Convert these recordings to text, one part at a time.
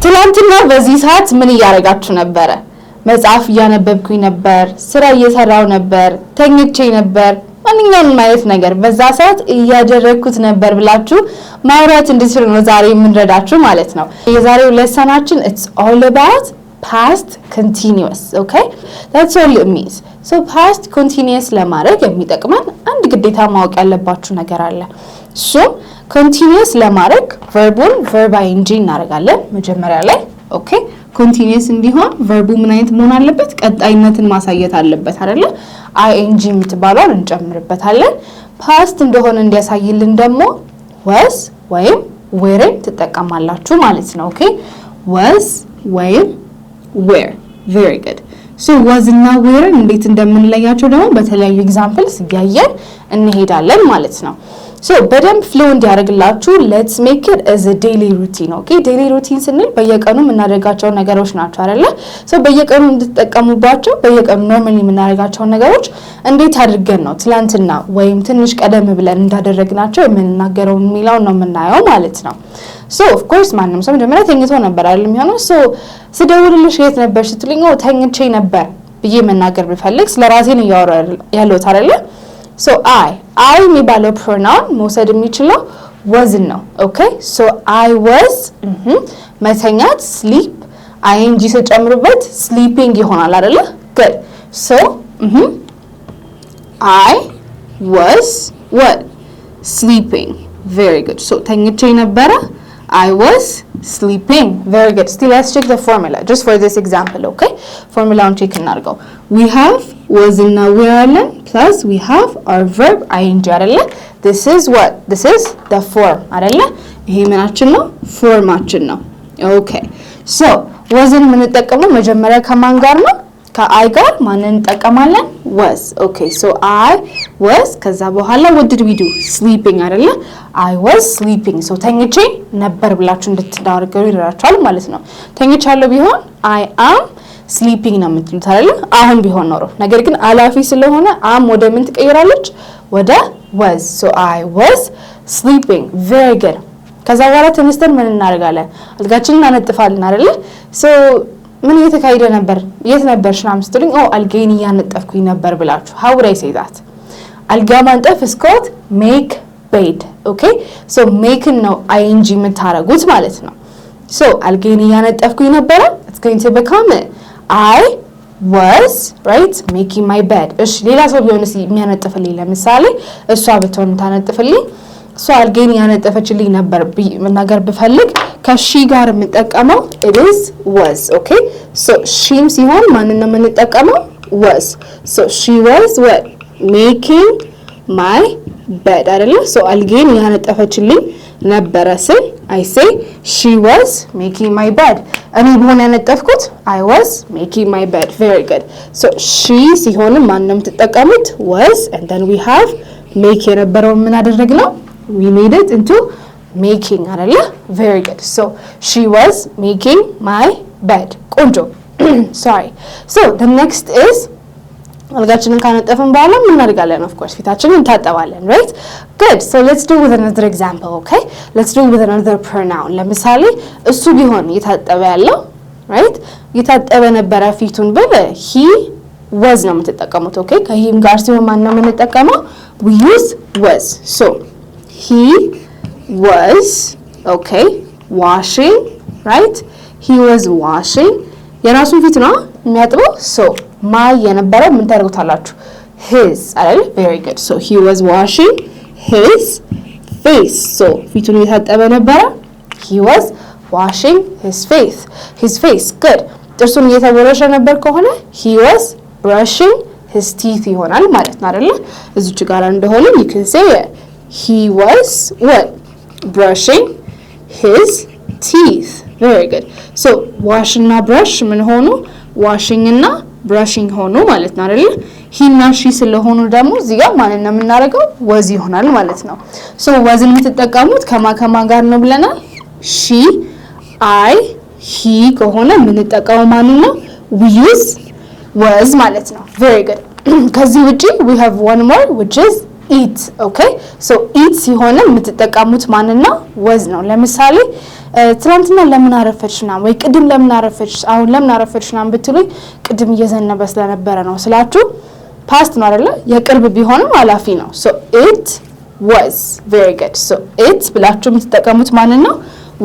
ትላንትና በዚህ ሰዓት ምን እያደረጋችሁ ነበረ? መጽሐፍ እያነበብኩኝ ነበር፣ ስራ እየሰራው ነበር፣ ተኝቼ ነበር፣ ማንኛውንም አይነት ነገር በዛ ሰዓት እያደረኩት ነበር ብላችሁ ማውራት እንድትችሉ ነው ዛሬ የምንረዳችሁ ማለት ነው። የዛሬው ለሰናችን it's all about past continuous, okay? That's all it means. So past continuous ለማድረግ የሚጠቅመን አንድ ግዴታ ማወቅ ያለባችሁ ነገር አለ። So continuous ለማድረግ verbuን verb ing እናደርጋለን መጀመሪያ ላይ, okay? continuous እንዲሆን verbu ምን አይነት መሆን አለበት? ቀጣይነትን ማሳየት አለበት አይደለ? ing የምትባለውን እንጨምርበታለን። past እንደሆነ እንዲያሳይልን ደግሞ was ወይም were ትጠቀማላችሁ ማለት ነው። okay? was ወይም were. very good. so was እና were እንዴት እንደምንለያቸው ደግሞ በተለያዩ ኤግዛምፕልስ እያየን እንሄዳለን ማለት ነው። so በደንብ ፍሎ እንዲያደርግላችሁ let's make it as a daily routine. okay? daily routine ስንል በየቀኑ የምናደርጋቸው ነገሮች ናቸው አይደለ? so በየቀኑ እንድትጠቀሙባቸው በየቀኑ ኖርማሊ የምናደርጋቸው ነገሮች እንዴት አድርገን ነው ትላንትና ወይም ትንሽ ቀደም ብለን እንዳደረግናቸው የምንናገረው የሚለው ነው የምናየው ማለት ነው። so of course ማንንም ሰው መጀመሪያ ተኝቶ ነበር አይደል የሚሆነው? so ስደውልልሽ የት ነበር ስትሉኝ ተኝቼ ነበር ብዬ መናገር ብፈልግ ስለራሴ ነው ያለሁት አይደለ? so I የሚባለው pronoun መውሰድ የሚችለው was ነው። okay? so I was መተኛት sleep ing ተጨምሩበት sleeping ይሆናል አይደለ? good. so I was what? sleeping. very good. so ተኝቼ ነበረ I was sleeping. very good. still let's check the formula just for this example. okay? formulaውን check እናድርገው. we have was እና were አለን plus we have our verb ing አይደለ? this is what? this is the form አይደለ? ይሄ ምናችን ነው? ፎርማችን ነው። okay? so wasን የምንጠቀመው መጀመሪያ ከማን ጋር ነው? ከአይ ጋር ማንን እንጠቀማለን? was. okay? so I was ከዛ በኋላ what did we do? sleeping አይደለ? I was sleeping. so ተኝቼ ነበር ብላችሁ እንድትናገሩ ይረዳችኋል ማለት ነው። ተኝቻለሁ ቢሆን I am sleeping ነው የምትሉት አይደለ? አሁን ቢሆን ኖሮ ነገር ግን አላፊ ስለሆነ am ወደ ምን ትቀይራለች? ወደ was. so I was sleeping. very good. ከዛ በኋላ ተነስተን ምን እናደርጋለን? አልጋችንን እናነጥፋለን አይደለ? so ምን እየተካሄደ ነበር? የት ነበርሽ ምናምን ስትሉኝ አልጋዬን እያነጠፍኩኝ ነበር ብላችሁ how would I say that? አልጋ ማንጠፍ is called make bed. okay? so make ነው ing የምታረጉት ማለት ነው። so አልጋዬን እያነጠፍኩኝ ነበር it's going to become I was right making my bed. እሺ ሌላ ሰው ቢሆንስ የሚያነጥፍልኝ ለምሳሌ እሷ ብትሆን ታነጥፍልኝ እሷ አልጋዬን ያነጠፈችልኝ ነበር መናገር ብፈልግ ከሺ ጋር የምጠቀመው it is was. okay? so sheም ሲሆን ማንን ነው የምንጠቀመው? was. so she was what? making my bed አይደለ? so አልጋዬን ያነጠፈችልኝ ነበረ ስል I say she was making my bed. እኔ በሆነ ያነጠፍኩት I was making my bed. very good. so she ሲሆን ማንንም ተጠቀሙት was and then we have make የነበረው ምን አደረግነው? we made it into making አይደለ? very good. so she was making my bed. ቆንጆ sorry. so the next is አልጋችንን ካነጠፍን በኋላ ምን እናደርጋለን? of course ፊታችንን እንታጠባለን right? good. so let's do with another example. okay? let's do with another pronoun. ለምሳሌ እሱ ቢሆን እየታጠበ ያለው right? እየታጠበ ነበረ ፊቱን ብል he was ነው የምትጠቀሙት። okay? ከሂም ጋር ሲሆን ማን ነው የምንጠቀመው? we use was. so he was okay washing right? he was washing የራሱን ፊት ነው የሚያጥበው so my የነበረው ምን ታደርጉታላችሁ? his አይደል? very good. so he was washing his face. so ፊቱን እየታጠበ ነበረ he was washing his face. good. ጥርሱን እየተቦረሸ ነበር ከሆነ he was brushing his teeth ይሆናል ማለት ነው አይደል? እዚች ጋር እንደሆነ you can say it. he was what? brushing his teeth. very good. so wash እና brush ምን ሆኑ? washing እና brushing ሆኖ ማለት ነው አይደል? he እና she ስለሆኑ ደግሞ እዚህ ጋር ማንን ነው የምናደርገው? was ይሆናል ማለት ነው። so wasን የምትጠቀሙት ከማ ጋር ነው ብለናል? she I he ከሆነ የምንጠቀመው ማንን ነው? we use was ማለት ነው። very good. ከዚህ ውጪ we have one more which is eat. okay? so eat ሲሆን የምትጠቀሙት ማንን ነው? was ነው። ለምሳሌ ትናንትና ለምን አረፈችና ወይ ቅድም ለምን አረፈች አሁን ለምን አረፈችና ብትሉኝ ቅድም እየዘነበ ስለነበረ ነው ስላችሁ past ነው አይደለ የቅርብ ቢሆንም ኃላፊ ነው so it was very good so it ብላችሁ የምትጠቀሙት ማንን ነው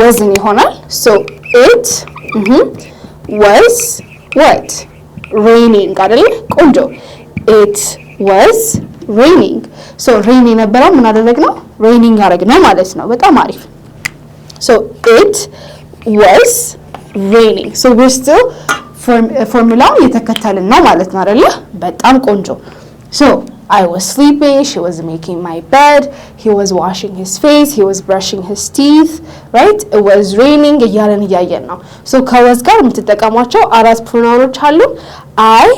wasን ይሆናል so it was what raining አይደለ ቆንጆ it was raining so rain የነበረው ምን አደረግነው raining ያደረግነው ማለት ነው በጣም አሪፍ so it was raining so we're still formula የተከተልን ነው ማለት ነው አይደለ በጣም ቆንጆ so I was sleeping she was making my bed he was washing his face he was brushing his teeth right it was raining እያለን እያየን ነው so ከwas ጋር የምትጠቀሟቸው አራት ፕሮናውኖች አሉ I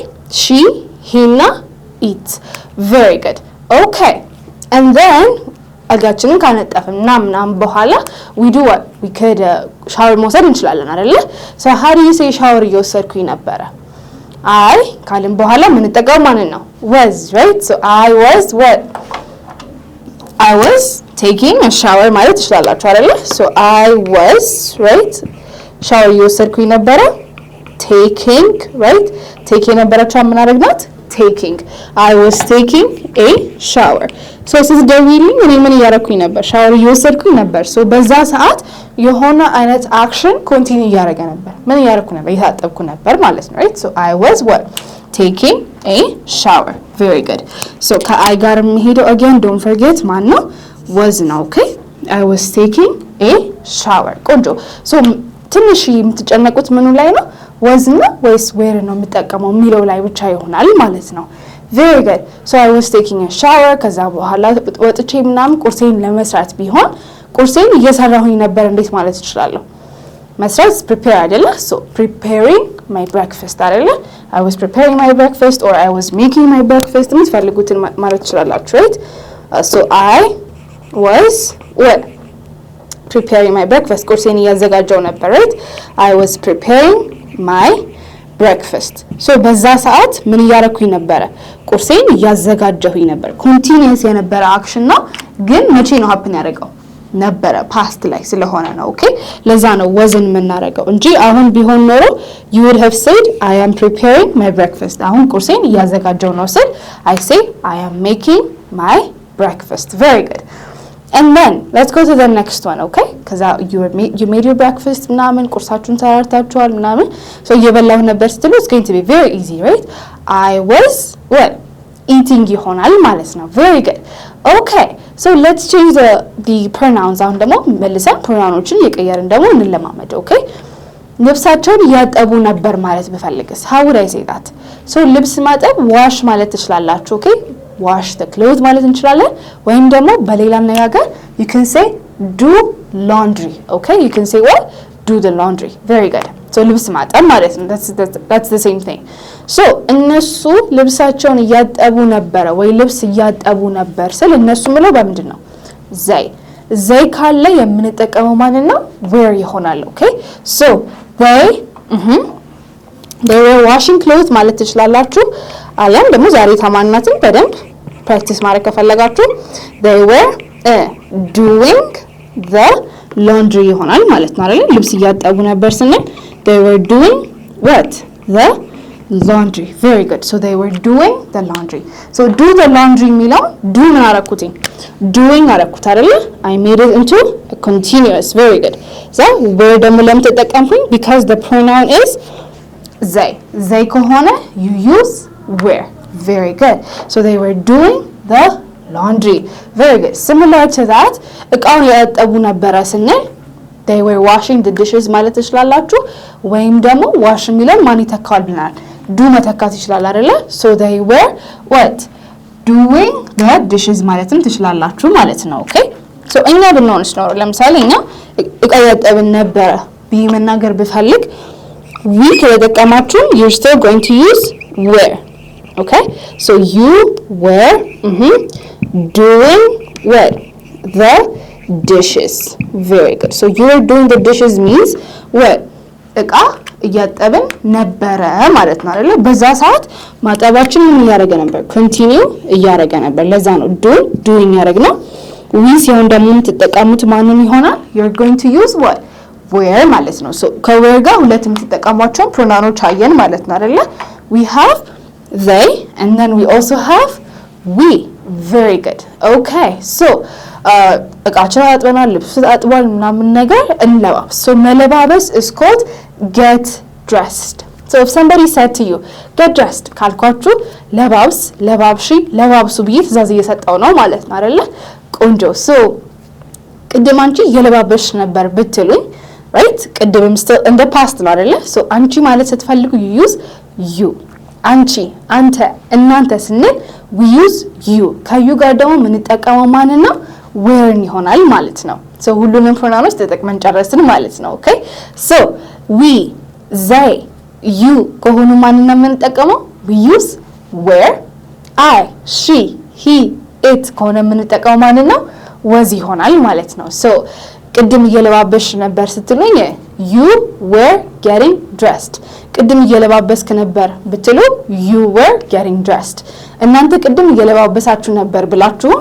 she he እና it very good okay and then አጋችንን ካነጠፍና ምናምን በኋላ we do what we could shower መውሰድ እንችላለን አይደለ so how do you say shower እየወሰድኩኝ ነበረ I ካልን በኋላ ምን ተጠቀሙ ማለት ነው was right so I was what I was taking a shower ማለት ትችላላችሁ አይደለ so I was right shower እየወሰድኩኝ ነበረ taking right take የነበረችው ምን አደረግናት taking I was taking a shower so ስትደውይልኝ እኔ ምን እያደረኩኝ ነበር ሻወር እየወሰድኩኝ ነበር so በዛ ሰዓት የሆነ አይነት አክሽን ኮንቲኒው እያደረገ ነበር ምን እያደረኩ ነበር እየታጠብኩ ነበር ማለት ነው right so I was what taking a shower very good so ከአይ ጋር የሚሄደው again don't forget ማን ነው was ነው okay I was taking a shower ቆንጆ so ትንሽ የምትጨነቁት ምኑ ላይ ነው was ነው ወይስ where ነው የምጠቀመው የሚለው ላይ ብቻ ይሆናል ማለት ነው very good so I was taking a shower ከዛ በኋላ ወጥቼ ምናምን ቁርሴን ለመስራት ቢሆን ቁርሴን እየሰራሁኝ ነበር እንዴት ማለት እችላለሁ መስራት prepare አይደለ so preparing my breakfast አይደለ I was preparing my breakfast or I was making my breakfast የምትፈልጉትን ማለት ትችላላችሁ right so I was what preparing my breakfast ቁርሴን እያዘጋጀው ነበር right I was preparing my breakfast so በዛ ሰዓት ምን ያረኩኝ ነበር ቁርሴን ያዘጋጀሁኝ ነበር continuous የነበረ አክሽን ነው ግን መቼ ነው happen ያደረገው ነበር past ላይ ስለሆነ ነው okay ለዛ ነው wasን የምናደርገው እንጂ አሁን ቢሆን ኖሮ you would have said I am preparing my breakfast አሁን ቁርሴን ያዘጋጀው ነው ስል I say I am making my breakfast very good and then let's go to the next one okay cuz you made your breakfast ምናምን ቁርሳችሁን ተራርታችኋል ምናምን so እየበላሁ ነበር ስትሉ it's going to be very easy right I was what eating ይሆናል ማለት ነው very good okay so let's change the pronouns አሁን ደግሞ መልሰን ፕሮናውኖችን እየቀየርን ደግሞ እንለማመድ okay ልብሳቸውን ያጠቡ ነበር ማለት በፈልግስ how would I say that so ልብስ ማጠብ wash ማለት ትችላላችሁ okay wash the clothes ማለት እንችላለን ወይም ደግሞ በሌላ አነጋገር you can say do laundry okay you can say what do the laundry very good so ልብስ ማጠብ ማለት ነው that's the same thing so እነሱ ልብሳቸውን ያጠቡ ነበር ወይ ልብስ ያጠቡ ነበር ስለ እነሱ ምለው በምንድን ነው they ካለ የምንጠቀመው ማለት ነው where ይሆናል okay so they were washing clothes ማለት ትችላላችሁ አለም ደግሞ ዛሬ ተማናትን በደንብ ፕራክቲስ ማድረግ ከፈለጋችሁ they were doing the laundry ይሆናል ማለት ነው አይደል ልብስ ያጠቡ ነበር ስንል they were doing what the laundry very good so they were doing the laundry so do the laundry የሚለው do ምን አረኩትኝ doing አረኩት አይደል I made it into a continuous very good so where ደግሞ ለምን ተጠቀምኩኝ because the pronoun is they ከሆነ you use where very good so they were doing the laundry very good similar to that እቃውን ያጠቡ ነበር ስንል they were washing the dishes ማለት ትችላላችሁ ወይም ደግሞ wash የሚለው ማን ይተካል ብለናል do መተካት ይችላል አይደለ so they were what doing the dishes ማለትም ትችላላችሁ ማለት ነው okay so እኛ ብንሆንስ ነው ለምሳሌ እኛ እቃ ያጠብን ነበር ቢመናገር ብፈልግ we ከተጠቀማችሁ you're still going to use were okay so you were doing what the dishes very good so you were doing the dishes means what እቃ ያጠብን ነበር ማለት ነው አይደል በዛ ሰዓት ማጠባችን ምን ያደረገ ነበር continue ያደረገ ነበር ለዛ ነው doing ያደረግነው we ሲሆን ደግሞ ተጠቃሙት ማንንም ይሆናል you're going to use what where ማለት ነው። so ከwhere ጋር ሁለት የምትጠቀሟቸው ፕሮናውኖች አየን ማለት ነው አይደለ? we have they and then we also have we. very good. okay so እቃችን አጥበናል፣ ልብስ አጥቧል ምናምን ነገር እንለባብስ። so መለባበስ is called get dressed. so if somebody said to you get dressed ካልኳችሁ ለባብስ፣ ለባብሺ፣ ለባብሱ ብዬ ትእዛዝ እየሰጠው ነው ማለት ነው አይደለ? ቆንጆ so ቅድም አንቺ እየለባበሽ ነበር ብትሉኝ right ቅድምም still in the past ነው አይደለ? so አንቺ ማለት ስትፈልጉ you use you አንቺ፣ አንተ፣ እናንተ ስንል we use you። ከዩ ጋር ደግሞ የምንጠቀመው ማንን ነው? where ይሆናል ማለት ነው። so ሁሉንም ፕሮናውኖች ተጠቅመን ጨረስን ማለት ነው። okay so we they you ከሆኑ ማንን ነው የምንጠቀመው? we use where። I she he it ከሆነ የምንጠቀመው ማንን ነው? was ይሆናል ማለት ነው። so ቅድም እየለባበሽ ነበር ስትሉኝ you were getting dressed። ቅድም እየለባበስክ ነበር ብትሉ you were getting dressed። እናንተ ቅድም እየለባበሳችሁ ነበር ብላችሁ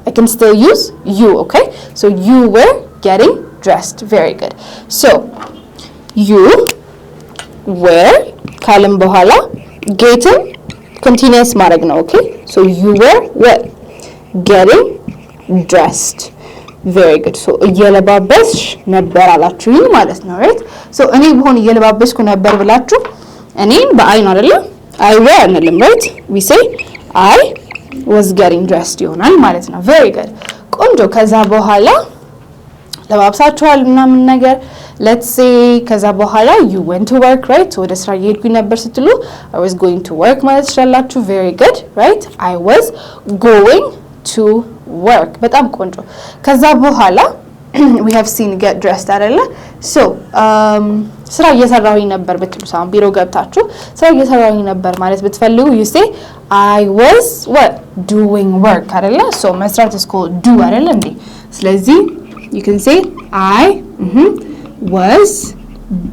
I can still use you. okay so you were getting dressed. very good. so you were ካለም በኋላ getting continuous ማድረግ ነው። okay so you were what getting dressed. very good. so እየለባበስሽ ነበር አላችሁኝ ማለት ነው right so እኔ ብሆን እየለባበስኩ ነበር ብላችሁ እኔን በአይ ነው አይደለ? I were አንልም right we say I was getting dressed ይሆናል ማለት ነው። very good. ቆንጆ ከዛ በኋላ ለባብሳችኋል ምናምን ነገር let's say ከዛ በኋላ you went to work right ወደ ስራ እየሄድኩኝ ነበር ስትሉ I was going to work ማለት ትችላላችሁ። very good right I was going to work በጣም ቆንጆ ከዛ በኋላ we have seen get dressed አይደለ? so ስራ እየሰራሁኝ ነበር ብትሉ ሳም ቢሮ ገብታችሁ ስራ እየሰራሁኝ ነበር ማለት ብትፈልጉ you say I was what doing work አይደለ? so መስራት is called do አይደለ እንዴ? ስለዚህ you can say I was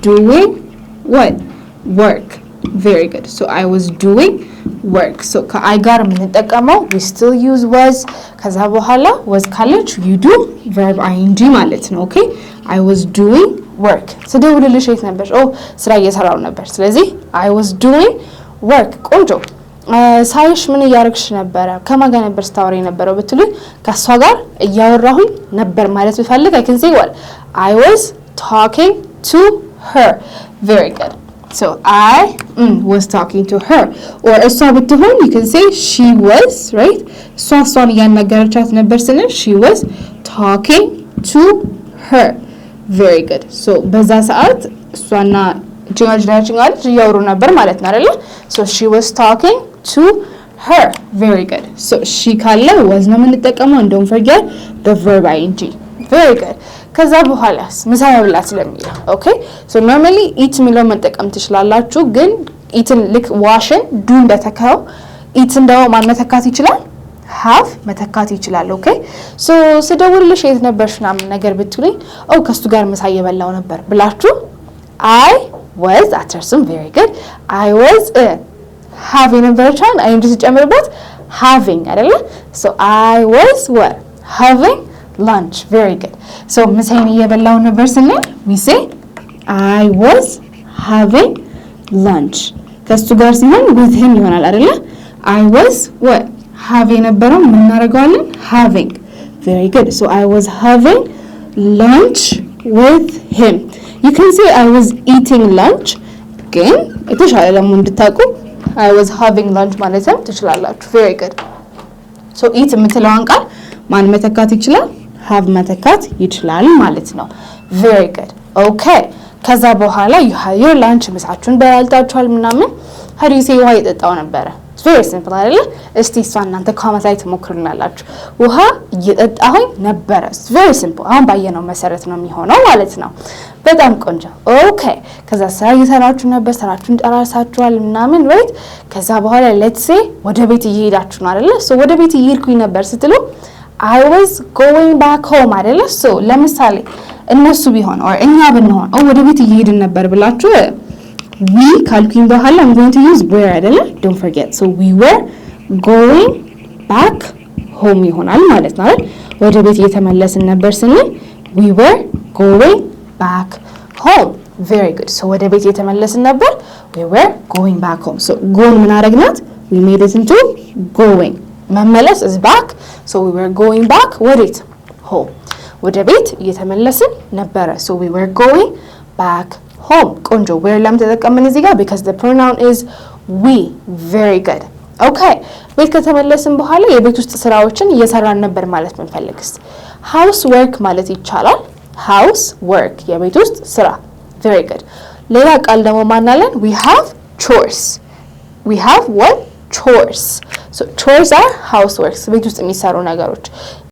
doing what work. very good. so I was doing work. so ከአይ ጋር የምንጠቀመው we still use was ከዛ በኋላ was ካለች you do verb ing ማለት ነው። okay I was doing work ስደውልልሽ የት ነበር? ስራ እየሰራው ነበር። ስለዚህ I was doing work። ቆንጆ ሳይሽ ምን እያደረግሽ ነበረ? ከማን ጋር ነበር ስታወሪ ነበረው ብትሉኝ ከሷ ጋር እያወራሁኝ ነበር ማለት ብፈልግ I can say what I was talking to her. very good. so I was talking to her. or እሷ ብትሆን you can say she was right እሷን እያናገረቻት ነበር ስንል she was talking to her. very good. so በዛ ሰዓት እሷና ጅንጅናችንጋል እያወሩ ነበር ማለት ነው አይደል? so she was talking to her. very good. so she ካለ was ነው የምንጠቀመው don't forget the verb ing. very good. ከዛ በኋላስ ምሳ መብላት ስለሚለው okay so normally eat የሚለው መጠቀም ትችላላችሁ ግን eatን ልክ washን do እንደተካው eatን ደግሞ ማን መተካት ይችላል? have መተካት ይችላል። okay so ስደውልልሽ የት ነበርሽ ምናምን ነገር ብትሉኝ ከሱ ጋር ምሳ እየበላው ነበር ብላችሁ I was አትርሱም። very good. I was having ነበርቻን አይ እንጂ ሲጨምርበት having አይደለ? so I was what having lunch. very good. so ምሳዬን እየበላው ነበር ስንል we say I was having lunch. ከሱ ጋር ሲሆን with him ይሆናል አይደለ? I was what have የነበረው ምን እናደርገዋለን? having. very good. so I was having lunch with him. you can say I was eating lunch ግን የተሻለ ደግሞ እንድታውቁ I was having lunch ማለትም ትችላላችሁ። very good. so eat የምትለውን ቃል ማን መተካት ይችላል? have መተካት ይችላል ማለት ነው። very good. okay ከዛ በኋላ you have your lunch ምሳችሁን በልታችኋል ምናምን how do you say ውሃ እየጠጣው ነበረ? it's very simple አይደለ? እስቲ እሷ እናንተ ኮመንት ላይ ትሞክሩናላችሁ። ውሃ እየጠጣሁኝ ነበረ. it's very simple አሁን ባየነው መሰረት ነው የሚሆነው ማለት ነው። በጣም ቆንጆ okay ከዛ ስራ እየሰራችሁ ነበር ስራችሁን ጨራርሳችኋል ምናምን right ከዛ በኋላ let's say ወደ ቤት እየሄዳችሁ ነው አይደለ? so ወደ ቤት እየሄድኩኝ ነበር ስትሉ I was going back home አይደለ? so ለምሳሌ እነሱ ቢሆን or እኛ ብንሆን ወደ ቤት እየሄድን ነበር ብላችሁ we ካልኩኝ በኋላ I'm going to use were አይደለ? don't forget. so we were going back home ይሆናል ማለት ነው አይደል? ወደ ቤት እየተመለስን ነበር ስንል we were going back home. Very good. So ወደ ቤት የተመለስን ነበር. We were going back home. So going ምን አደረግናት? We made it into going. መመለስ is back. So we were going back. ወዴት? Home. ወደ ቤት እየተመለስን ነበረ. So we were going back home. ቆንጆ. where ለምን ተጠቀምን እዚህ ጋር? Because the pronoun is we. Very good. Okay. ቤት ከተመለስን በኋላ የቤት ውስጥ ስራዎችን እየሰራን ነበር ማለት ምን ፈልግስ? house work ማለት ይቻላል. house work የቤት ውስጥ ስራ. Very good. ሌላ ቃል ደግሞ ማናለን? we have chores. We have what? chores. So chores are houseworks ቤት ውስጥ የሚሰሩ ነገሮች.